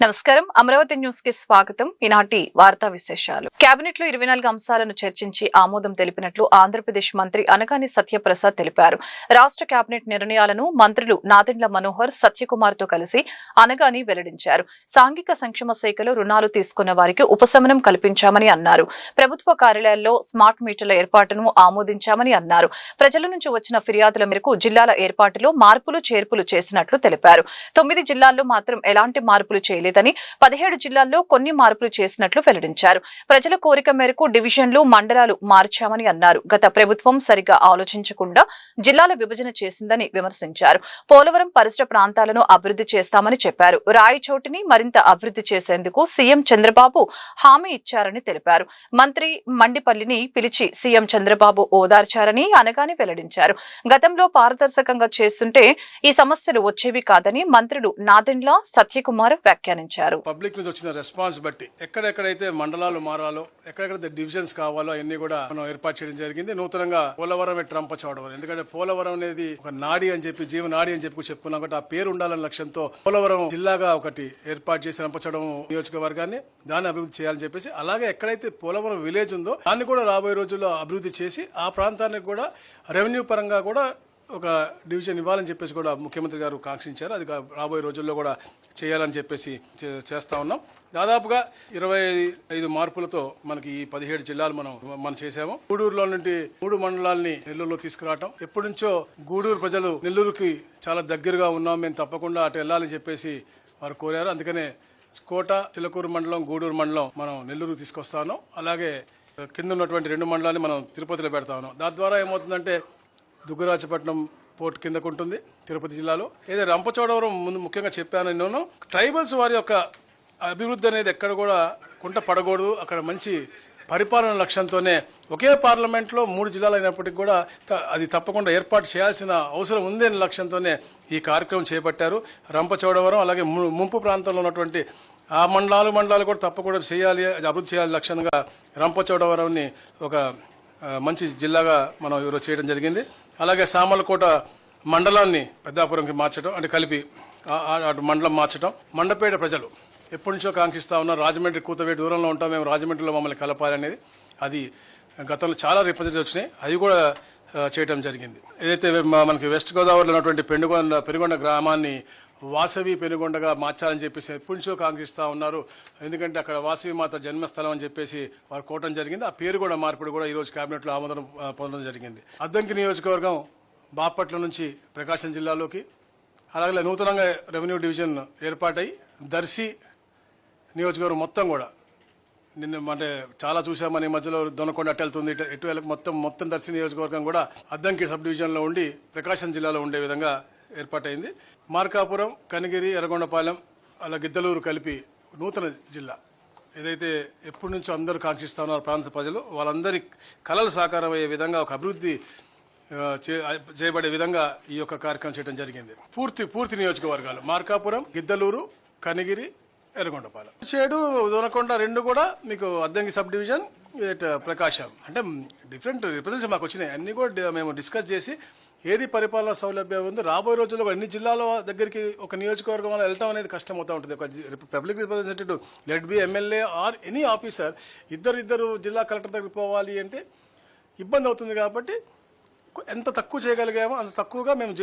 నమస్కారం అమరావతి న్యూస్ కి స్వాగతం. ఈనాటి వార్తా విశేషాలు. కేబినెట్ లో 24 అంశాలను చర్చించి ఆమోదం తెలిపినట్లు ఆంధ్రప్రదేశ్ మంత్రి అనగాని సత్యప్రసాద్ తెలిపారు. రాష్ట్ర కేబినెట్ నిర్ణయాలను మంత్రులు నాదెండ్ల మనోహర్, సత్యకుమార్ తో కలిసి అనగాని వెల్లడించారు. సాంఘిక సంక్షేమ శాఖలో రుణాలు తీసుకున్న వారికి ఉపశమనం కల్పించామని అన్నారు. ప్రభుత్వ కార్యాలయాల్లో స్మార్ట్ మీటర్ల ఏర్పాటును ఆమోదించామని అన్నారు. ప్రజల నుంచి వచ్చిన ఫిర్యాదుల మేరకు జిల్లాల ఏర్పాటులో మార్పులు చేర్పులు చేసినట్లు తెలిపారు. 9 జిల్లాల్లో మాత్రం ఎలాంటి మార్పులు లేదని 17 జిల్లాల్లో కొన్ని మార్పులు చేసినట్లు వెల్లడించారు. ప్రజల కోరిక మేరకు డివిజన్లు, మండలాలు మార్చామని అన్నారు. గత ప్రభుత్వం సరిగా ఆలోచించకుండా జిల్లాల విభజన చేసిందని విమర్శించారు. పోలవరం పరిసర ప్రాంతాలను అభివృద్ధి చేస్తామని చెప్పారు. రాయచోటిని మరింత అభివృద్ధి చేసేందుకు సీఎం చంద్రబాబు హామీ ఇచ్చారని తెలిపారు. మంత్రి మండిపల్లిని పిలిచి సీఎం చంద్రబాబు ఓదార్చారని అనగానే వెల్లడించారు. గతంలో పారదర్శకంగా చేస్తుంటే ఈ సమస్యలు వచ్చేవి కాదని మంత్రులు నాదెండ్ల, సత్యకుమార్ వ్యాఖ్యానించారు. పబ్లిక్ నుంచి వచ్చిన రెస్పాన్స్ బట్టి ఎక్కడెక్కడైతే మండలాలు మారాలో, ఎక్కడెక్కడైతే డివిజన్స్ కావాలో అన్ని కూడా మనం ఏర్పాటు చేయడం జరిగింది. నూతనంగా పోలవరం రంపచోడవరం, ఎందుకంటే పోలవరం అనేది ఒక నాడి అని చెప్పి, జీవనాడి అని చెప్పి చెప్పుకున్నాం కాబట్టి ఆ పేరు ఉండాలనే లక్ష్యంతో పోలవరం జిల్లాగా ఒకటి ఏర్పాటు చేసి రంపచోడవరం నియోజకవర్గాన్ని దాన్ని అభివృద్ధి చేయాలని చెప్పేసి, అలాగే ఎక్కడైతే పోలవరం విలేజ్ ఉందో దాన్ని కూడా రాబోయే రోజుల్లో అభివృద్ధి చేసి ఆ ప్రాంతానికి కూడా రెవెన్యూ పరంగా కూడా ఒక డివిజన్ ఇవ్వాలని చెప్పేసి కూడా ముఖ్యమంత్రి గారు కాంక్షించారు. అది రాబోయే రోజుల్లో కూడా చేయాలని చెప్పేసి చేస్తా ఉన్నాం. దాదాపుగా 25 మార్పులతో మనకి ఈ 17 జిల్లాలు మనం చేశాము. గూడూరులో నుండి 3 మండలాల్ని నెల్లూరులో తీసుకురావటం. ఎప్పటి నుంచో గూడూరు ప్రజలు నెల్లూరుకి చాలా దగ్గరగా ఉన్నాం, మేము తప్పకుండా అటు వెళ్ళాలని చెప్పేసి వారు కోరారు. అందుకనే కోట, చిలకూరు మండలం, గూడూరు మండలం మనం నెల్లూరుకు తీసుకొస్తాను. అలాగే కింద ఉన్నటువంటి 2 మండలాన్ని మనం తిరుపతిలో పెడతా ఉన్నాం. దాని ద్వారా ఏమవుతుందంటే దుగ్గరాజపట్నం పోర్ట్ కిందకు ఉంటుంది తిరుపతి జిల్లాలో. ఏదో రంపచోడవరం ముందు ముఖ్యంగా చెప్పాను నేను, ట్రైబల్స్ వారి యొక్క అభివృద్ధి అనేది ఎక్కడ కూడా కుంట పడకూడదు. అక్కడ మంచి పరిపాలన లక్ష్యంతోనే ఒకే పార్లమెంట్లో 3 జిల్లాలు అయినప్పటికీ కూడా అది తప్పకుండా ఏర్పాటు చేయాల్సిన అవసరం ఉంది అనే లక్ష్యంతోనే ఈ కార్యక్రమం చేపట్టారు. రంపచోడవరం అలాగే ముంపు ప్రాంతంలో ఉన్నటువంటి ఆ మండలాలు కూడా తప్పకుండా చేయాలి, అభివృద్ధి చేయాలి లక్ష్యంగా రంపచోడవరంని ఒక మంచి జిల్లాగా మనం ఈరోజు చేయడం జరిగింది. అలాగే సామర్లకోట మండలాన్ని పెద్దాపురంకి మార్చడం, అంటే కలిపి అటు మండలం మార్చడం. మండపేట ప్రజలు ఎప్పటి నుంచో కాంక్షిస్తా ఉన్నారు, రాజమండ్రి కూతవేటి దూరంలో ఉంటాం మేము, రాజమండ్రిలో మమ్మల్ని కలపాలి అనేది. అది గతంలో చాలా రిప్రజెంటేటివ్ వచ్చినాయి, అది కూడా చేయడం జరిగింది. ఏదైతే మనకి వెస్ట్ గోదావరిలో ఉన్నటువంటి పెనుగొండ గ్రామాన్ని వాసవి పెనుగొండగా మార్చాలని చెప్పేసి ఎప్పటి నుంచో కాంక్షిస్తా ఉన్నారు. ఎందుకంటే అక్కడ వాసవి మాత జన్మస్థలం అని చెప్పేసి వారు కోవడం జరిగింది. ఆ పేరు కూడా మార్పుడు కూడా ఈరోజు కేబినెట్లో ఆమోదం పొందడం జరిగింది. అద్దంకి నియోజకవర్గం బాపట్ల నుంచి ప్రకాశం జిల్లాలోకి, అలాగే నూతనంగా రెవెన్యూ డివిజన్ ఏర్పాటై దర్శి నియోజకవర్గం మొత్తం కూడా నిన్న అంటే చాలా చూసామని, మధ్యలో దొనకొండ అటు వెళ్తుంది, ఎటు వెళ్ళక మొత్తం దర్శి నియోజకవర్గం కూడా అద్దంకి సబ్ డివిజన్లో ఉండి ప్రకాశం జిల్లాలో ఉండే విధంగా ఏర్పాటైంది. మార్కాపురం, కనిగిరి, ఎర్రగొండపాలెం అలా గిద్దలూరు కలిపి నూతన జిల్లా ఏదైతే ఎప్పటి నుంచో అందరూ కాంక్షిస్తా ఉన్నారు ప్రాంత ప్రజలు, వాళ్ళందరి కళలు సాకారం అయ్యే విధంగా ఒక అభివృద్ధి చేయబడే విధంగా ఈ యొక్క కార్యక్రమం చేయడం జరిగింది. పూర్తి నియోజకవర్గాలు మార్కాపురం, గిద్దలూరు, కనిగిరి, ఎర్రగొండపాలెం, చేడు, దొనకొండ 2 కూడా మీకు అద్దంకి సబ్ డివిజన్, ప్రకాశం. అంటే డిఫరెంట్ రిప్రజెంటేషన్ మాకు వచ్చినాయి. అన్ని కూడా మేము డిస్కస్ చేసి ఏది పరిపాలన సౌలభ్యం ఉంది, రాబోయే రోజుల్లో అన్ని జిల్లాల దగ్గరికి ఒక నియోజకవర్గం వల్ల వెళ్ళటం అనేది కష్టం అవుతూ ఉంటుంది. ఒక public representative let be MLA or any officer ఇద్దరు జిల్లా కలెక్టర్ దగ్గరికి పోవాలి అంటే ఇబ్బంది అవుతుంది. కాబట్టి ఎంత తక్కువ చేయగలిగామో అంత తక్కువగా మేము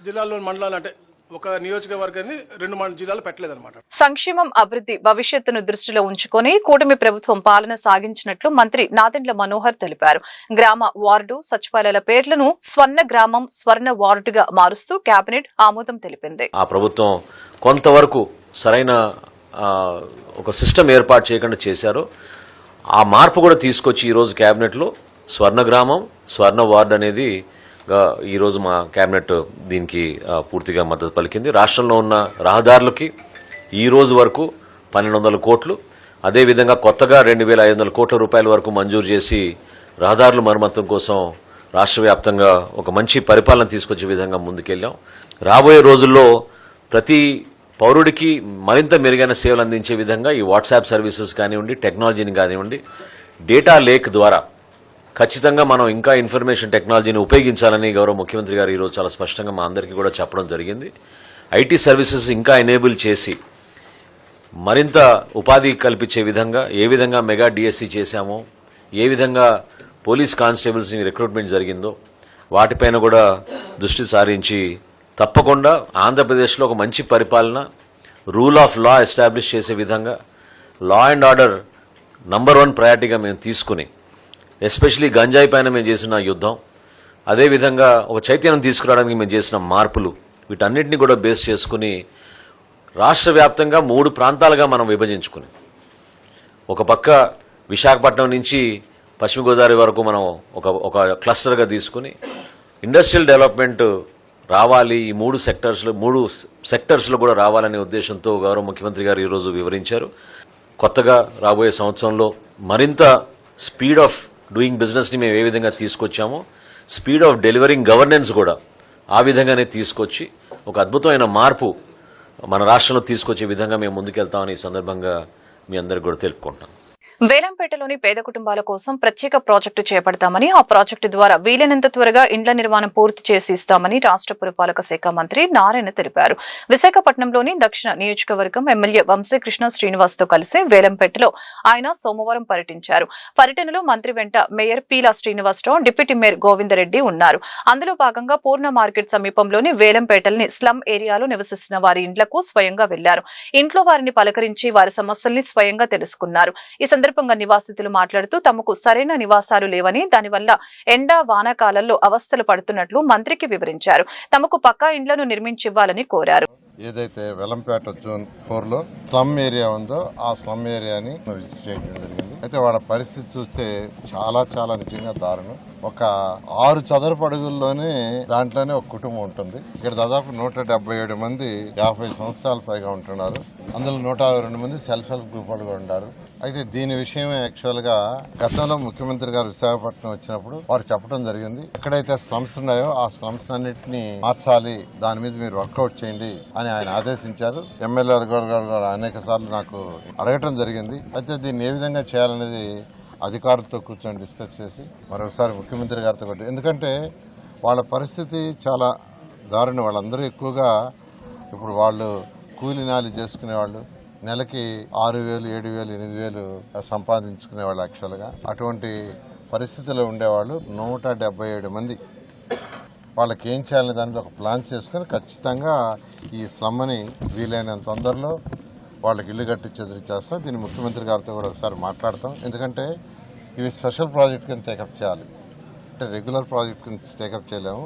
జిల్లాల్లో మండలాలు అంటే ఒక నియోజకవర్గాన్ని 2 జిల్లాలు పెట్టలేదన్నమాట. సంక్షేమం, అభివృద్ధి, భవిష్యత్తును దృష్టిలో ఉంచుకొని కూటమి ప్రభుత్వం పాలన సాగించినట్లు మంత్రి నాదెండ్ల మనోహర్ తెలిపారు. గ్రామ, వార్డు సచివాలయాల పేర్లను స్వర్ణ గ్రామం, స్వర్ణ వార్డుగా మారుస్తూ కేబినెట్ ఆమోదం తెలిపింది. ఆ ప్రభుత్వం కొంతవరకు సరైన ఒక సిస్టమ్ ఏర్పాటు చేయకుండా చేశారు. ఆ మార్పు కూడా తీసుకొచ్చి ఈరోజు కేబినెట్లో స్వర్ణ గ్రామం, స్వర్ణ వార్డు అనేది ఈరోజు మా కేబినెట్ దీనికి పూర్తిగా మద్దతు పలికింది. రాష్ట్రంలో ఉన్న రహదారులకి ఈ రోజు వరకు 1200 కోట్లు, అదేవిధంగా కొత్తగా 2500 కోట్ల రూపాయల వరకు మంజూరు చేసి రహదారుల మరమ్మతుల కోసం రాష్ట్ర వ్యాప్తంగా ఒక మంచి పరిపాలన తీసుకొచ్చే విధంగా ముందుకెళ్ళాం. రాబోయే రోజుల్లో ప్రతి పౌరుడికి మరింత మెరుగైన సేవలు అందించే విధంగా ఈ వాట్సాప్ సర్వీసెస్ కానివ్వండి, టెక్నాలజీని కానివ్వండి, డేటా లేక్ ద్వారా ఖచ్చితంగా మనం ఇంకా ఇన్ఫర్మేషన్ టెక్నాలజీని ఉపయోగించాలని గౌరవ ముఖ్యమంత్రి గారు ఈరోజు చాలా స్పష్టంగా మా అందరికీ కూడా చెప్పడం జరిగింది. ఐటీ సర్వీసెస్ ఇంకా ఎనేబుల్ చేసి మరింత ఉపాధి కల్పించే విధంగా ఏ విధంగా మెగా డిఎస్సి చేశామో, ఏ విధంగా పోలీస్ కానిస్టేబుల్స్ని రిక్రూట్మెంట్ జరిగిందో వాటిపైన కూడా దృష్టి సారించి తప్పకుండా ఆంధ్రప్రదేశ్లో ఒక మంచి పరిపాలన, రూల్ ఆఫ్ లా ఎస్టాబ్లిష్ చేసే విధంగా లా అండ్ ఆర్డర్ నంబర్ 1 ప్రయారిటీగా మేము తీసుకుని, ఎస్పెషలీ గంజాయి పైన మేము చేసిన యుద్ధం, అదేవిధంగా ఒక చైతన్యం తీసుకురావడానికి మేము చేసిన మార్పులు, వీటన్నిటిని కూడా బేస్ చేసుకుని రాష్ట్ర వ్యాప్తంగా 3 ప్రాంతాలుగా మనం విభజించుకుని, ఒక పక్క విశాఖపట్నం నుంచి పశ్చిమ గోదావరి వరకు మనం ఒక క్లస్టర్గా తీసుకుని ఇండస్ట్రియల్ డెవలప్మెంట్ రావాలి, ఈ 3 సెక్టర్స్లో కూడా రావాలనే ఉద్దేశంతో గౌరవ ముఖ్యమంత్రి గారు ఈరోజు వివరించారు. కొత్తగా రాబోయే సంవత్సరంలో మరింత స్పీడ్ ఆఫ్ డూయింగ్ బిజినెస్ని మేము ఏ విధంగా తీసుకొచ్చామో, స్పీడ్ ఆఫ్ డెలివరింగ్ గవర్నెన్స్ కూడా ఆ విధంగానే తీసుకొచ్చి ఒక అద్భుతమైన మార్పు మన రాష్ట్రంలో తీసుకొచ్చే విధంగా మేము ముందుకెళ్తామని ఈ సందర్భంగా మీ అందరికి కూడా తెలుపుకుంటాం. వేలంపేటలోని పేద కుటుంబాల కోసం ప్రత్యేక ప్రాజెక్టు చేపడతామని, ఆ ప్రాజెక్టు ద్వారా వీలైనంత త్వరగా ఇండ్ల నిర్మాణం పూర్తి చేసి ఇస్తామని రాష్ట్ర పురపాలక శాఖ మంత్రి నారాయణ తెలిపారు. విశాఖపట్నంలోని దక్షిణ నియోజకవర్గం ఎమ్మెల్యే వంశీకృష్ణ శ్రీనివాస్ తో కలిసి వేలంపేటలో ఆయన సోమవారం పర్యటించారు. పర్యటనలో మంత్రి వెంట mayor Peela Srinivasarao, deputy mayor Govindareddy ఉన్నారు. అందులో భాగంగా పూర్ణ మార్కెట్ సమీపంలోని వేలంపేటల్ని స్లమ్ ఏరియాలో నివసిస్తున్న వారి ఇండ్లకు స్వయంగా వెళ్లారు. ఇంట్లో వారిని పలకరించి వారి సమస్యల్ని స్వయంగా తెలుసుకున్నారు. ఈ సందర్భంగా నివాసితులు మాట్లాడుతూ తమకు సరైన నివాసాలు లేవని, దానివల్ల ఎండా వానాకాలంలో అవస్థలు పడుతున్నట్లు మంత్రికి వివరించారు. తమకు పక్కా ఇండ్లను నిర్మించివ్వాలని కోరారు. ఏదైతే వెలంపేట జోన్ 4 లో స్లమ్ ఏరియా ఉందో ఆ స్లమ్ ఏరియాని విజిట్ చేయడం జరిగింది. అయితే వాళ్ళ పరిస్థితి చూస్తే చాలా నిజంగా దారుణం. ఒక 6 చదరపు అడుగుల్లోనే దాంట్లోనే ఒక కుటుంబం ఉంటుంది. ఇక్కడ దాదాపు 177 మంది 50 సంవత్సరాల పైగా ఉంటున్నారు. అందులో 162 మంది సెల్ఫ్ హెల్ప్ గ్రూప్ వాళ్ళు ఉన్నారు. అయితే దీని విషయమే యాక్చువల్ గా గతంలో ముఖ్యమంత్రి గారు విశాఖపట్నం వచ్చినప్పుడు వారు చెప్పడం జరిగింది. ఎక్కడైతే స్లమ్స్ ఉన్నాయో ఆ స్లమ్స్ అన్నింటినీ మార్చాలి, దాని మీద మీరు వర్కౌట్ చేయండి అని ఆయన ఆదేశించారు. ఎమ్మెల్యే గారు అనేక సార్లు నాకు అడగటం జరిగింది. అయితే దీన్ని ఏ విధంగా చేయాలనేది అధికారులతో కూర్చొని డిస్కస్ చేసి మరొకసారి ముఖ్యమంత్రి గారితో కూడా, ఎందుకంటే వాళ్ళ పరిస్థితి చాలా దారుణం. వాళ్ళందరూ ఎక్కువగా ఇప్పుడు వాళ్ళు కూలి నాలి చేసుకునే వాళ్ళు, నెలకి 6,000, 7,000, 8,000 సంపాదించుకునేవాళ్ళు యాక్చువల్గా. అటువంటి పరిస్థితిలో ఉండేవాళ్ళు 177 మంది. వాళ్ళకి ఏం చేయాలనే దానికి ఒక ప్లాన్ చేసుకుని ఖచ్చితంగా ఈ స్లమ్ని వీలైనంత తొందరలో వాళ్ళకి ఇల్లు కట్టించేది చేస్తాం. దీన్ని ముఖ్యమంత్రి గారితో కూడా ఒకసారి మాట్లాడతాం. ఎందుకంటే ఇవి స్పెషల్ ప్రాజెక్ట్ కింద టేకప్ చేయాలి. అంటే రెగ్యులర్ ప్రాజెక్ట్ కింద టేకప్ చేయలేము,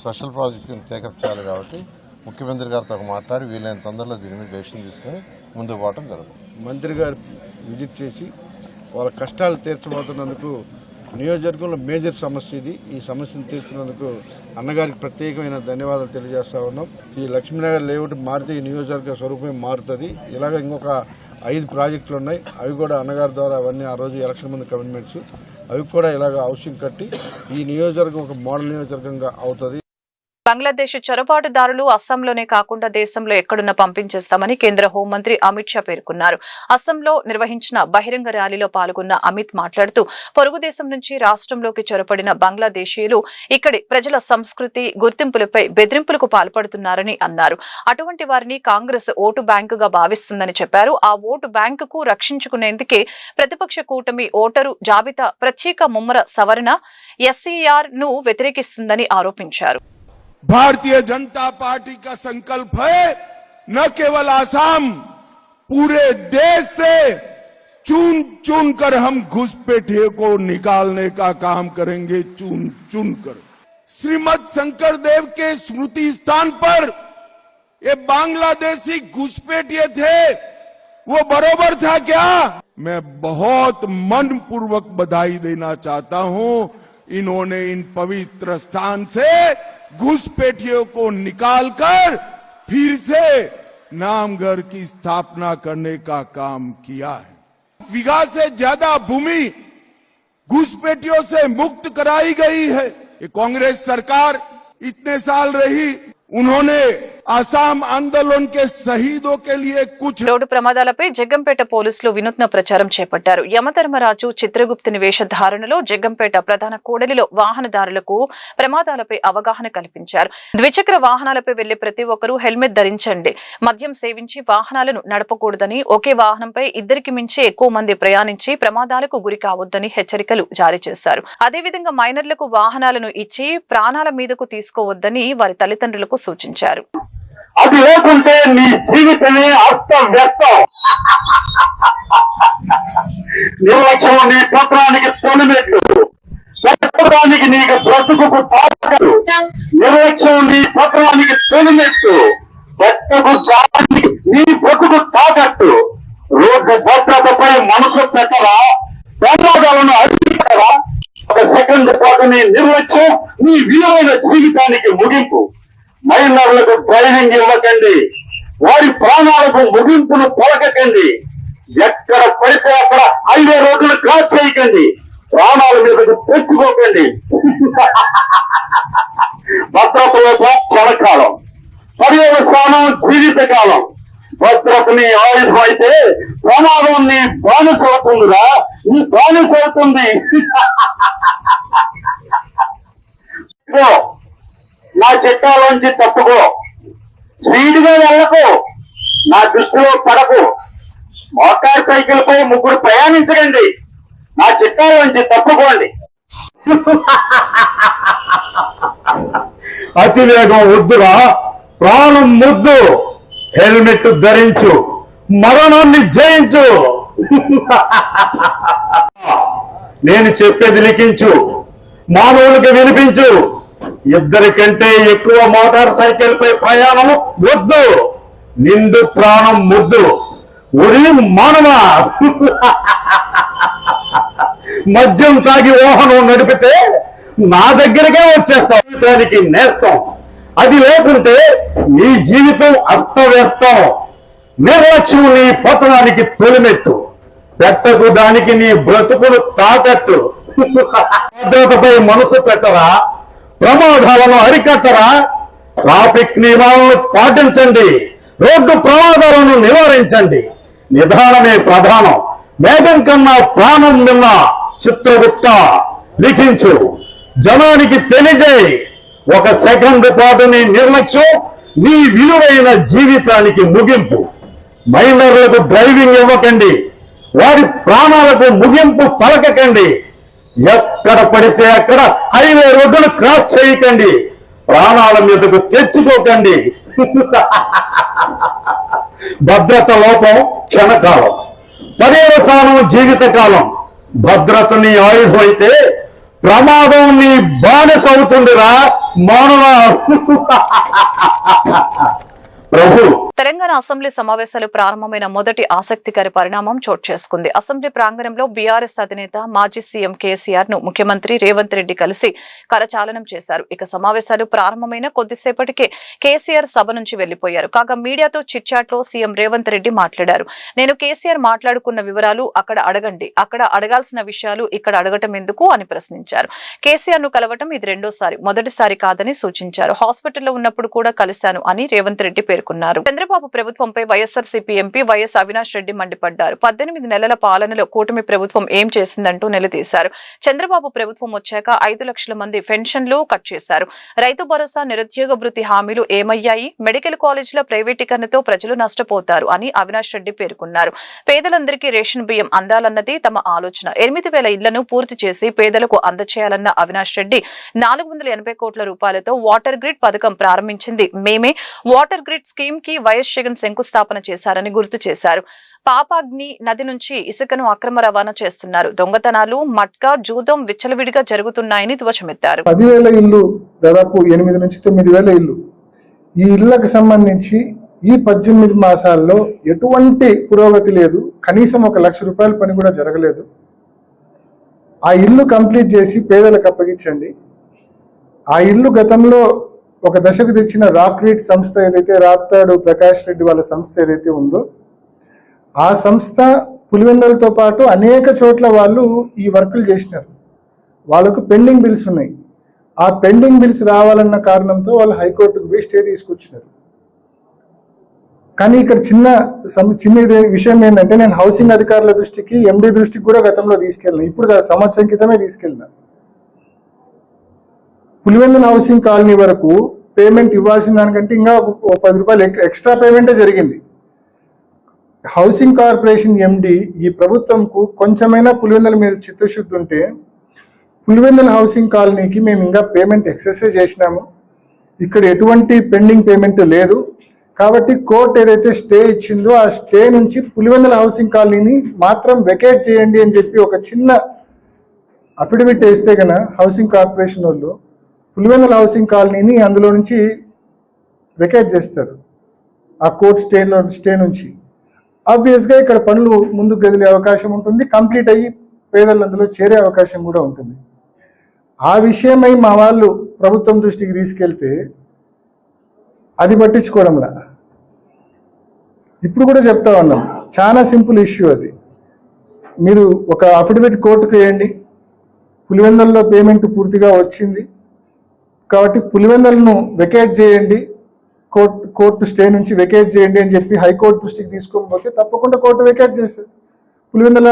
స్పెషల్ ప్రాజెక్ట్ కింద టేకప్ చేయాలి. కాబట్టి ముఖ్యమంత్రి గారితో మాట్లాడి వీలైన తొందరలో దీని మీద డెసిషన్ తీసుకుని ముందుకు పోవడం జరుగుతుంది. మంత్రి గారు విజిట్ చేసి వాళ్ళ కష్టాలు తీర్చబోతున్నందుకు నియోజకవర్గంలో మేజర్ సమస్య ఇది. ఈ సమస్యను తీర్చున్నందుకు అన్నగారికి ప్రత్యేకమైన ధన్యవాదాలు తెలియజేస్తా ఉన్నాం. ఈ లక్ష్మీనగర్ లేఅవుట్ మారితే ఈ నియోజకవర్గ స్వరూపం మారుతుంది. ఇలాగ ఇంకొక 5 ప్రాజెక్టులు ఉన్నాయి. అవి కూడా అన్నగారి ద్వారా అవన్నీ ఆ రోజు ఎలక్షన్ ముందు కమిట్మెంట్స్, అవి కూడా ఇలాగ హౌసింగ్ కట్టి ఈ నియోజకవర్గం ఒక మోడల్ నియోజకవర్గంగా అవుతుంది. బంగ్లాదేశ్ చొరబాటుదారులు అస్సాంలోనే కాకుండా దేశంలో ఎక్కడున్నా పంపించేస్తామని కేంద్ర హోంమంత్రి అమిత్ షా పేర్కొన్నారు. అస్సాంలో నిర్వహించిన బహిరంగ ర్యాలీలో పాల్గొన్న అమిత్ మాట్లాడుతూ పొరుగు దేశం నుంచి రాష్ట్రంలోకి చొరబడిన బంగ్లాదేశీయులు ఇక్కడి ప్రజల సంస్కృతి, గుర్తింపులపై బెదిరింపులకు పాల్పడుతున్నారని అన్నారు. అటువంటి వారిని కాంగ్రెస్ ఓటు బ్యాంకుగా భావిస్తుందని చెప్పారు. ఆ ఓటు బ్యాంకుకు రక్షించుకునేందుకే ప్రతిపక్ష కూటమి ఓటరు జాబితా ప్రత్యేక ముమ్మర సవరణ ఎస్ఈఆర్ ను వ్యతిరేకిస్తుందని ఆరోపించారు. भारतीय जनता पार्टी का संकल्प है न केवल आसाम, पूरे देश से चुन चुन कर हम घुसपैठिए को निकालने का काम करेंगे, चुन चुन कर। श्रीमद शंकर देव के स्मृति स्थान पर ये बांग्लादेशी घुसपैठिए थे, वो बरोबर था क्या? मैं बहुत मनपूर्वक बधाई देना चाहता हूं। इन्होंने इन पवित्र स्थान से घुसपैठियों को निकालकर फिर से नामघर की स्थापना करने का काम किया है। बीघा से ज्यादा भूमि घुसपैठियों से मुक्त कराई गई है। ये कांग्रेस सरकार इतने साल रही, उन्होंने असम आंदोलन के शहीदों के लिए कुछ రోడ్డు ప్రమాదాలపై జగ్గంపేట పోలీసులు వినూత్న ప్రచారం చేపట్టారు. యమధర్మరాజు చిత్రగుప్తుని వేషధారణలో జగ్గంపేట ప్రధాన కూడలిలో వాహనదారులకు ప్రమాదాలపై అవగాహన కల్పించారు. ద్విచక్ర వాహనాలపై వెళ్లే ప్రతి ఒక్కరూ హెల్మెట్ ధరించండి, మద్యం సేవించి వాహనాలను నడపకూడదని, ఒకే వాహనంపై ఇద్దరికి మించి ఎక్కువ మంది ప్రయాణించి ప్రమాదాలకు గురి కావద్దని హెచ్చరికలు జారీ చేశారు. అదేవిధంగా మైనర్లకు వాహనాలను ఇచ్చి ప్రాణాల మీదకు తీసుకోవద్దని వారి తల్లిదండ్రులకు సూచించారు. అది లేకుంటే నీ జీవితమే అస్తవ్యస్తం. నిర్లక్ష్యం నీ పత్రానికి తొలిమెట్టు, పత్రానికి నీకు బ్రతుకు తాకట్టు. నిర్లక్ష్యం నీ పత్రానికి తొలిమెట్టు, నీ బ్రతుకు తాకట్టు. రోడ్డు భద్రతపై మనసు పెట్టరా, ప్రమాదాలను అడ్డుకుంటారా. ఒక సెకండ్ పాటు నీ నిర్లక్ష్యం నీ విలువైన జీవితానికి ముగింపు. మైనర్లకు డ్రైవింగ్ ఇవ్వకండి, వారి ప్రాణాలకు ముగింపును పలకకండి. ఎక్కడ పడితే అక్కడ 5 రోజులు క్రాస్ చేయకండి, ప్రాణాల మీదకు తెచ్చుకోకండి. భద్రతలో క్షణకాలం, పర్యవసానం జీవితకాలం. భద్రతని ఆయుధం అయితే ప్రమాదం నీ బానిస అవుతుందిరా, నీ బానిస అవుతుంది. నా చట్టాలోంచి తప్పుకో, స్పీడ్గా వెళ్ళకు, నా దృష్టిలో పడకు. మోటార్ సైకిల్ పై 3 ప్రయాణించకండి, నా చట్టాలోంచి తప్పుకోండి. అతివేగం వద్దురా, ప్రాణం ముద్దు, హెల్మెట్ ధరించు, మరణాన్ని జయించు. నేను చెప్పేది లిఖించు, మానవులకు వినిపించు. ఇద్దరికంటే ఎక్కువ మోటార్ సైకిల్ పై ప్రయాణం వద్దు, నిండు ప్రాణం ముద్దు. ఒరి మానవ, మద్యం తాగి వాహనం నడిపితే నా దగ్గరకే వచ్చేస్తాం, దానికి నేస్తాం. అది లేకుంటే నీ జీవితం అస్తవ్యస్తం. నిర్లక్ష్యం నీ పతనానికి తొలిమెట్టు, పెట్టకు దానికి నీ బ్రతుకును తాకట్టు. భద్రతపై మనసు పెట్టరా, ప్రమాదాలను అరికట్టరా. ట్రాఫిక్ నియమాలను పాటించండి, రోడ్డు ప్రమాదాలను నివారించండి. నిదానమే ప్రధానం, వేగం కన్నా ప్రాణం నిన్న. చిత్రగుప్త లిఖించు, జనానికి తెలియజేయి. ఒక సెకండ్ పాటు నీ నిర్లక్ష్యం నీ విలువైన జీవితానికి ముగింపు. మైనర్లకు డ్రైవింగ్ ఇవ్వకండి, వారి ప్రాణాలకు ముగింపు పలకకండి. ఎక్కడ పడితే అక్కడ 5 రోడ్డులు క్రాస్ చేయకండి, ప్రాణాల మీదకు తెచ్చుకోకండి. భద్రత లోపం క్షణకాలం, పర్యవసానం జీవితకాలం. భద్రతని ఆయుధం అయితే ప్రమాదం నీ బానిస అవుతుందిరా మానవ. ప్రభు. తెలంగాణ అసెంబ్లీ సమావేశాలు ప్రారంభమైన మొదటి ఆసక్తికర పరిణామం చోటు చేసుకుంది. అసెంబ్లీ ప్రాంగణంలో బీఆర్ఎస్ అధినేత మాజీ సీఎం కేసీఆర్ ను ముఖ్యమంత్రి రేవంత్ రెడ్డి కలిసి కరచాలనం చేశారు. ఇక సమావేశాలు ప్రారంభమైన కొద్దిసేపటికే కేసీఆర్ సభ నుంచి వెళ్లిపోయారు. కాగా మీడియాతో చిట్చాట్ లో సీఎం రేవంత్ రెడ్డి మాట్లాడారు. నేను కేసీఆర్ మాట్లాడుకున్న వివరాలు అక్కడ అడగండి, అక్కడ అడగాల్సిన విషయాలు ఇక్కడ అడగటం ఎందుకు అని ప్రశ్నించారు. కేసీఆర్ ను కలవటం ఇది రెండోసారి, మొదటిసారి కాదని సూచించారు. హాస్పిటల్లో ఉన్నప్పుడు కూడా కలిశాను అని రేవంత్ రెడ్డి పేర్కొన్నారు. చంద్రబాబు ప్రభుత్వంపై వైఎస్ఆర్సీపీ ఎంపీ వైఎస్ అవినాష్ రెడ్డి మండిపడ్డారు. 18 నెలల పాలనలో కూటమి ప్రభుత్వం ఏం చేసిందంటూ నిలదీశారు. చంద్రబాబు ప్రభుత్వం వచ్చాక 5 లక్షల మంది పెన్షన్లు కట్ చేశారు. రైతు భరోసా, నిరుద్యోగ భృతి హామీలు ఏమయ్యాయి? మెడికల్ కాలేజీల ప్రైవేటీకరణతో ప్రజలు నష్టపోతారు అని అవినాష్ రెడ్డి పేర్కొన్నారు. పేదలందరికీ రేషన్ బియ్యం అందాలన్నది తమ ఆలోచన. 8,000 ఇళ్లను పూర్తి చేసి పేదలకు అందచేయాలన్న అవినాష్ రెడ్డి 480 కోట్ల రూపాయలతో వాటర్ గ్రిడ్ పథకం ప్రారంభించింది మేమే. వాటర్ గ్రిడ్ స్కీమ్ కి వైఎస్ జగన్ శంకుస్థాపన చేశారని గుర్తు చేశారు. పాపాగ్ని నది నుంచి ఇసుకను అక్రమ రవాణా చేస్తున్నారు. దొంగతనాలు, మట్కా, జూదం విచ్చలవిడిగా జరుగుతున్నాయని ధ్వజమెత్తారు. 10,000 ఇల్లు, దాదాపు 8 నుంచి 9,000 ఇల్లు. ఈ ఇళ్లకు సంబంధించి ఈ 18 మాసాల్లో ఎటువంటి పురోగతి లేదు. కనీసం 1 లక్ష రూపాయల పని కూడా జరగలేదు. ఆ ఇల్లు కంప్లీట్ చేసి పేదలకు అప్పగించండి. ఆ ఇల్లు గతంలో ఒక దశకు తెచ్చిన రాక్రీట్ సంస్థ ఏదైతే, రాప్తాడు ప్రకాష్ రెడ్డి వాళ్ళ సంస్థ ఏదైతే ఉందో, ఆ సంస్థ పులివెందులతో పాటు అనేక చోట్ల వాళ్ళు ఈ వర్కులు చేసినారు. వాళ్ళకు పెండింగ్ బిల్స్ ఉన్నాయి. ఆ పెండింగ్ బిల్స్ రావాలన్న కారణంతో వాళ్ళు హైకోర్టుకు పోయి స్టే తీసుకొచ్చినారు. కానీ ఇక్కడ విషయం ఏంటంటే నేను హౌసింగ్ అధికారుల దృష్టికి ఎండి దృష్టికి కూడా గతంలో తీసుకెళ్ళిన, ఇప్పుడు సంవత్సరం క్రితమే తీసుకెళ్ళిన. పులివెందుల హౌసింగ్ కాలనీ వరకు పేమెంట్ ఇవ్వాల్సిన దానికంటే ఇంకా ఒక 10 రూపాయలు ఎక్స్ట్రా పేమెంటే జరిగింది. హౌసింగ్ కార్పొరేషన్ ఎండి ఈ ప్రభుత్వంకు కొంచెమైనా పులివెందుల మీద చిత్తశుద్ధి ఉంటే పులివెందుల హౌసింగ్ కాలనీకి మేము ఇంకా పేమెంట్ ఎక్సెసైజ్ చేసినాము, ఇక్కడ ఎటువంటి పెండింగ్ పేమెంట్ లేదు. కాబట్టి కోర్టు ఏదైతే స్టే ఇచ్చిందో ఆ స్టే నుంచి పులివెందుల హౌసింగ్ కాలనీని మాత్రం వెకేట్ చేయండి అని చెప్పి ఒక చిన్న అఫిడవిట్ వేస్తే గన హౌసింగ్ కార్పొరేషన్ వాళ్ళు పులివెందుల హౌసింగ్ కాలనీని అందులో నుంచి వెకేట్ చేస్తారు, ఆ కోర్టు స్టే నుంచి. ఆబ్వియస్గా ఇక్కడ పనులు ముందుకు కదిలే అవకాశం ఉంటుంది, కంప్లీట్ అయ్యి పేదలు అందులో చేరే అవకాశం కూడా ఉంటుంది. ఆ విషయమై మా వాళ్ళు ప్రభుత్వం దృష్టికి తీసుకెళ్తే అది పట్టించుకోవడంలా. ఇప్పుడు కూడా చెప్తా ఉన్నాం, చాలా సింపుల్ ఇష్యూ అది. మీరు ఒక అఫిడవిట్ కోర్టుకు వేయండి, పులివెందులలో పేమెంట్ పూర్తిగా వచ్చింది కాబట్టి పులివెందులను వెకేట్ చేయండి, కోర్టు స్టే నుంచి వెకేట్ చేయండి అని చెప్పి హైకోర్టు దృష్టికి తీసుకోకపోతే తప్పకుండా కోర్టు వెకేట్ చేస్తుంది, పులివెందుల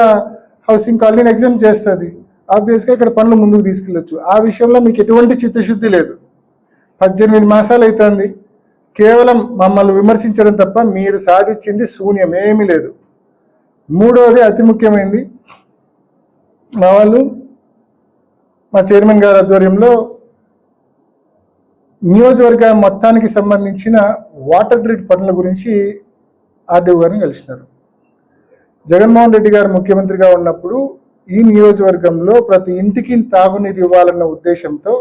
హౌసింగ్ కాలనీని ఎగ్జామ్ చేస్తుంది. ఆబ్వియస్గా ఇక్కడ పనులు ముందుకు తీసుకెళ్ళొచ్చు. ఆ విషయంలో మీకు ఎటువంటి చిత్తశుద్ధి లేదు. 18 మాసాలు అవుతుంది కేవలం మమ్మల్ని విమర్శించడం తప్ప మీరు సాధించింది శూన్యం, ఏమీ లేదు. మూడవది అతి ముఖ్యమైనది, మా వాళ్ళు మా చైర్మన్ గారి ఆధ్వర్యంలో నియోజకవర్గ మొత్తానికి సంబంధించిన వాటర్ గ్రిడ్ పనుల గురించి ఆర్డీఓ గారిని కలిసినారు. జగన్మోహన్ రెడ్డి గారు ముఖ్యమంత్రిగా ఉన్నప్పుడు ఈ నియోజకవర్గంలో ప్రతి ఇంటికి తాగునీరు ఇవ్వాలన్న ఉద్దేశంతో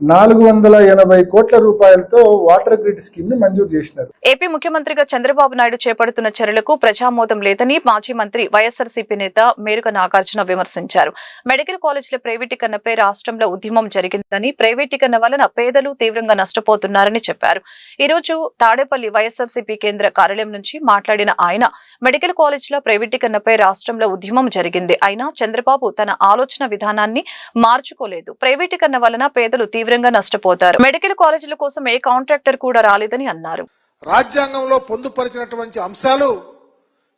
480 కోట్ల రూపాయలతో వాటర్ గ్రిడ్ స్కీమ్ ని మంజూరు చేసినారు. ఏపీ ముఖ్యమంత్రిగా చంద్రబాబు నాయుడు చేపడుతున్న చర్యలకు ప్రజామోదం లేదని మాజీ మంత్రి వైఎస్ఆర్సీపీ నేత మేరుక నాగార్జున విమర్శించారు. మెడికల్ కాలేజీల ప్రైవేటీకరణపై రాష్ట్రంలో ఉద్యమం జరిగిందని, ప్రైవేటీకరణ వలన పేదలు తీవ్రంగా నష్టపోతున్నారని చెప్పారు. ఈ రోజు తాడేపల్లి వైఎస్ఆర్సీపీ కేంద్ర కార్యాలయం నుంచి మాట్లాడిన ఆయన, మెడికల్ కాలేజీల ప్రైవేటీకరణపై రాష్ట్రంలో ఉద్యమం జరిగింది, అయినా చంద్రబాబు తన ఆలోచన విధానాన్ని మార్చుకోలేదు. ప్రైవేటీకరణ వలన పేదలు తీవ్రంగా నష్టపోతారు. మెడికల్ కాలేజీల కోసం ఏ కాంట్రాక్టర్ కూడా రాలేదని అన్నారు. రాజ్యాంగంలో పొందుపరిచినటువంటి అంశాలు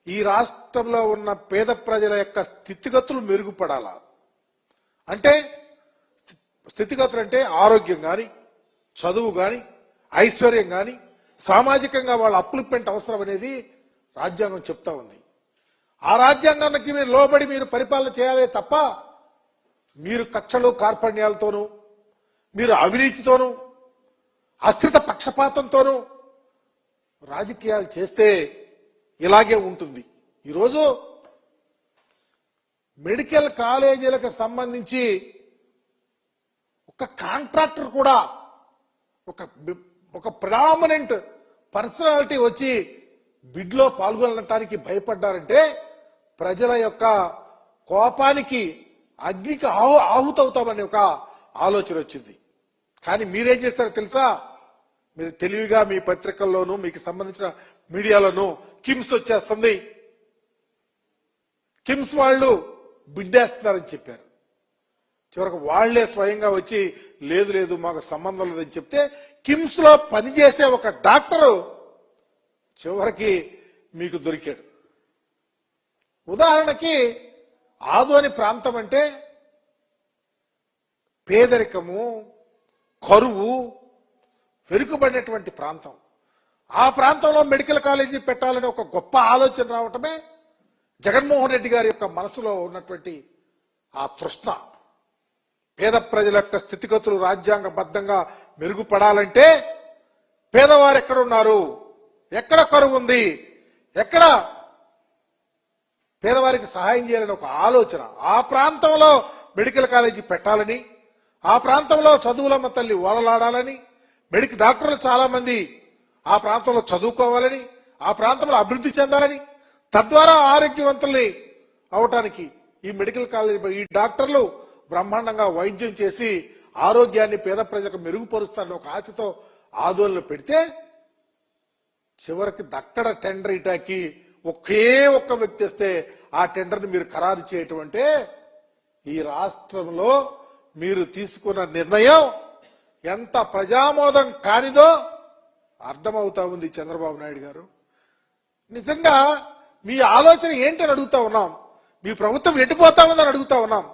ఈ రాష్ట్రంలో ఉన్న పేద ప్రజల యొక్క స్థితిగతులు మెరుగుపడాలా అంటే, స్థితిగతులు అంటే ఆరోగ్యం గాని, చదువు గాని, ఐశ్వర్యం గాని, సామాజికంగా వాళ్ళ అప్లిప్మెంట్ అవసరం అనేది రాజ్యాంగం చెప్తా ఉంది. ఆ రాజ్యాంగానికి మీరు లోబడి మీరు పరిపాలన చేయాలే తప్ప మీరు కక్షలు కార్పణ్యాలతోనూ, మీరు అవినీతితోనూ, అస్థిత పక్షపాతంతోనూ రాజకీయాలు చేస్తే ఇలాగే ఉంటుంది. ఈరోజు మెడికల్ కాలేజీలకు సంబంధించి ఒక కాంట్రాక్టర్ కూడా ఒక ప్రామినెంట్ పర్సనాలిటీ వచ్చి బిడ్లో పాల్గొనడానికి భయపడ్డారంటే ప్రజల యొక్క కోపానికి, అగ్నికి ఆహుతవుతామనే ఒక ఆలోచన వచ్చింది. కానీ మీరేం చేస్తారో తెలుసా? మీరు తెలివిగా మీ పత్రికల్లోనూ మీకు సంబంధించిన మీడియాలోనూ కిమ్స్ వచ్చేస్తుంది, కిమ్స్ వాళ్ళు బిడ్డేస్తున్నారని చెప్పారు. చివరికి వాళ్లే స్వయంగా వచ్చి లేదు లేదు మాకు సంబంధం లేదని చెప్తే కిమ్స్ లో పనిచేసే ఒక డాక్టరు చివరికి మీకు దొరికాడు. ఉదాహరణకి ఆదోని ప్రాంతం అంటే పేదరికము, కరువు, వెనుకబడినటువంటి ప్రాంతం. ఆ ప్రాంతంలో మెడికల్ కాలేజీ పెట్టాలని ఒక గొప్ప ఆలోచన రావటమే జగన్మోహన్ రెడ్డి గారి యొక్క మనసులో ఉన్నటువంటి ఆ తృష్ణ. పేద ప్రజల యొక్క స్థితిగతులు రాజ్యాంగబద్ధంగా మెరుగుపడాలంటే పేదవారు ఎక్కడున్నారు, ఎక్కడ కరువు ఉంది, ఎక్కడ పేదవారికి సహాయం చేయాలని ఒక ఆలోచన. ఆ ప్రాంతంలో మెడికల్ కాలేజీ పెట్టాలని, ఆ ప్రాంతంలో చదువులమ్మ తల్లి ఓలలాడాలని, మెడికల్ డాక్టర్లు చాలా మంది ఆ ప్రాంతంలో చదువుకోవాలని, ఆ ప్రాంతంలో అభివృద్ధి చెందాలని, తద్వారా ఆరోగ్యవంతుల్ని అవటానికి ఈ మెడికల్ కాలేజీ ఈ డాక్టర్లు బ్రహ్మాండంగా వైద్యం చేసి ఆరోగ్యాన్ని పేద ప్రజలకు మెరుగుపరుస్తారని ఒక ఆశతో ఆందోళన పెడితే చివరికి దక్కడ టెండర్ ఇటాకి ఒకే ఒక్క వ్యక్తి వస్తే ఆ టెండర్ని మీరు ఖరారు చేయటం అంటే ఈ రాష్ట్రంలో మీరు తీసుకున్న నిర్ణయం ఎంత ప్రజామోదం కానిదో అర్థమవుతా ఉంది. చంద్రబాబు నాయుడు గారు నిజంగా మీ ఆలోచన ఏంటని అడుగుతా ఉన్నాం. మీ ప్రభుత్వం ఎటుపోతా ఉందని అడుగుతా ఉన్నాం.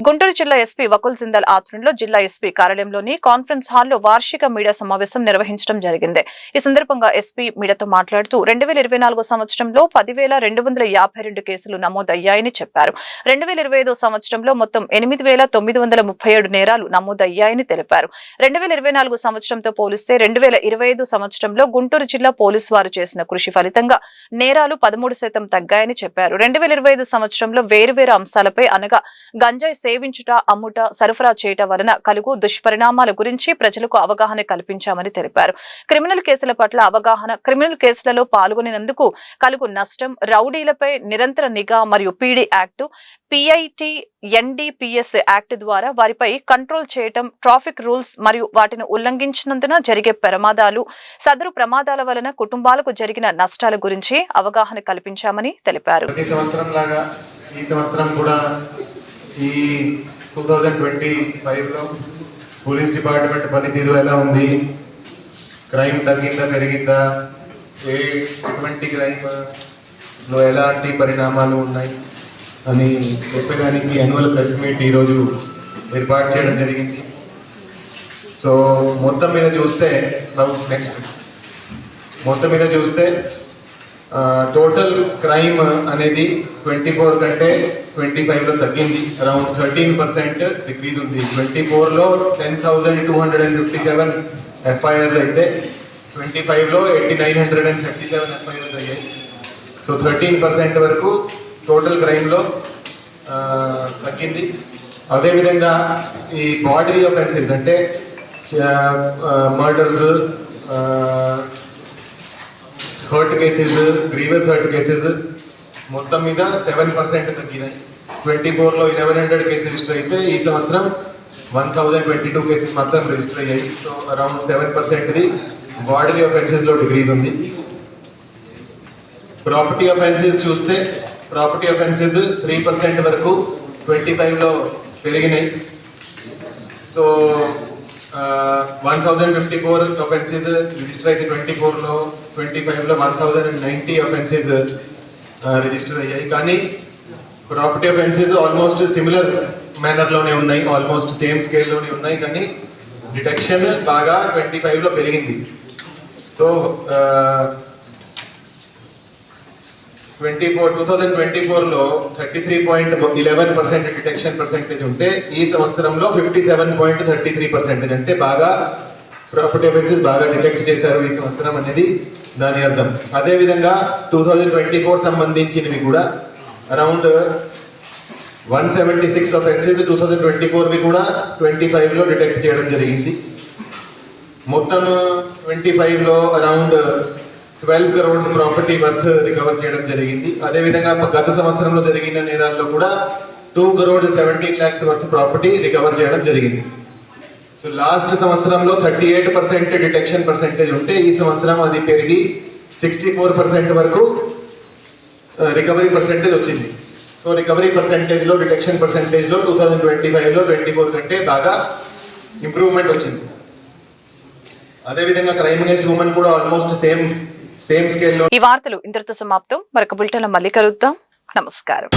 గుంటూరు జిల్లా ఎస్పీ వకుల్ సిందల్ ఆధ్వర్యంలో జిల్లా ఎస్పీ కార్యాలయంలోని కాన్ఫరెన్స్ హాల్లో వార్షిక మీడియా సమావేశం నిర్వహించడం జరిగింది. ఈ సందర్భంగా ఎస్పీ మీడియాతో మాట్లాడుతూ 2024 సంవత్సరంలో 10,252 కేసులు నమోదయ్యాయని చెప్పారు. 2025 సంవత్సరంలో మొత్తం 8,937 నేరాలు నమోదయ్యాయని తెలిపారు. 2024 సంవత్సరంతో పోలిస్తే 2025 సంవత్సరంలో గుంటూరు జిల్లా పోలీసు వారు చేసిన కృషి ఫలితంగా నేరాలు 13% తగ్గాయని చెప్పారు. 2025 సంవత్సరంలో వేరువేరు అంశాలపై అనగా గంజాయి సేవించుట, అమ్ముట, సరఫరా చేయటం వలన కలుగు దుష్పరిణామాల గురించి ప్రజలకు అవగాహన కల్పించామని తెలిపారు. క్రిమినల్ కేసుల పట్ల అవగాహన, క్రిమినల్ కేసులలో పాల్గొనేందుకు కలుగు నష్టం, రౌడీలపై నిరంతర నిఘా మరియు PD act, PIT, NDPS act ద్వారా వారిపై కంట్రోల్ చేయటం, ట్రాఫిక్ రూల్స్ మరియు వాటిని ఉల్లంఘించినందున జరిగే ప్రమాదాలు, సదరు ప్రమాదాల వలన కుటుంబాలకు జరిగిన నష్టాల గురించి అవగాహన కల్పించామని తెలిపారు. ప్రతి సంవత్సరం లాగా ఈ సంవత్సరం కూడా ఈ 2025లో పోలీస్ డిపార్ట్మెంట్ పనితీరు ఎలా ఉంది, క్రైమ్ తగ్గిందా పెరిగిందా, ఎటువంటి క్రైమ్లో ఎలాంటి పరిణామాలు ఉన్నాయి అని చెప్పడానికి యాన్యువల్ ప్రెస్ మీట్ ఈరోజు ఏర్పాటు చేయడం జరిగింది. సో మొత్తం మీద చూస్తే టోటల్ క్రైమ్ అనేది 24 కంటే 25లో తగ్గింది. అరౌండ్ 13% డిక్రీజ్ ఉంది. 24లో 10,257 ఎఫ్ఐఆర్స్ అయితే 25లో 8,937 ఎఫ్ఐఆర్స్ అయ్యాయి. సో 13% వరకు టోటల్ క్రైమ్లో తగ్గింది. అదేవిధంగా ఈ బాడీ ఆఫెన్సెస్ అంటే murders, hurt cases, grievous hurt cases మొత్తం మీద 7% తగ్గినాయి. 24లో 1,100 కేసెస్ రిజిస్టర్ అయితే ఈ సంవత్సరం 1,022 కేసెస్ మాత్రం రిజిస్టర్ అయ్యాయి. సో అరౌండ్ 7% బాడీ ఆఫెన్సెస్లో డిక్రీజ్ ఉంది. ప్రాపర్టీ ఆఫెన్సెస్ చూస్తే ప్రాపర్టీ ఆఫెన్సెస్ 3% వరకు 25లో పెరిగినాయి. సో 1,054 ఆఫెన్సెస్ రిజిస్టర్ అయితే 24లో, 25లో 1,090 ఆఫెన్సెస్ రిజిస్టర్ అయ్యాయి. కానీ ప్రాపర్టీ ఆఫెన్సెస్ ఆల్మోస్ట్ సిమిలర్ మేనర్లోనే ఉన్నాయి, ఆల్మోస్ట్ సేమ్ స్కేల్లోనే ఉన్నాయి. కానీ డిటెక్షన్ బాగా 25లో పెరిగింది. సో 2024లో 33.11% డిటెక్షన్ పర్సెంటేజ్ ఉంటే ఈ సంవత్సరంలో 57.33%. అంటే బాగా ప్రాపర్టీ ఆఫెన్సెస్ బాగా డిటెక్ట్ చేశారు ఈ సంవత్సరం అనేది దాని అర్థం. అదేవిధంగా 2024 సంబంధించినవి కూడా అరౌండ్ 176 ఆఫెన్సెస్ 2024వి కూడా 25లో డిటెక్ట్ చేయడం జరిగింది. మొత్తం 25లో around 12 crores property worth recover చేయడం జరిగింది. అదేవిధంగా గత సంవత్సరంలో జరిగిన నేరాల్లో కూడా 2,17 lakhs వర్త్ ప్రాపర్టీ రికవర్ చేయడం జరిగింది. సో లాస్ట్ సంవత్సరంలో 38% డిటెక్షన్ పర్సెంటేజ్ ఉంటే ఈ సంవత్సరం అది పెరిగి 64% వరకు రికవరీ పర్సెంటేజ్ వచ్చింది. సో రికవరీ పర్సెంటేజ్లో, డిటెక్షన్ పర్సెంటేజ్లో 2025లో 24 కంటే బాగా ఇంప్రూవ్మెంట్ వచ్చింది. అదేవిధంగా క్రైమ్ అగైన్స్ ఉమెన్ కూడా ఆల్మోస్ట్ సేమ్ స్కేల్లో. ఈ వార్తలు ఇంతటితో సమాప్తం. మరొక బులెటిన్లో మళ్ళీ కలుద్దాం. నమస్కారం.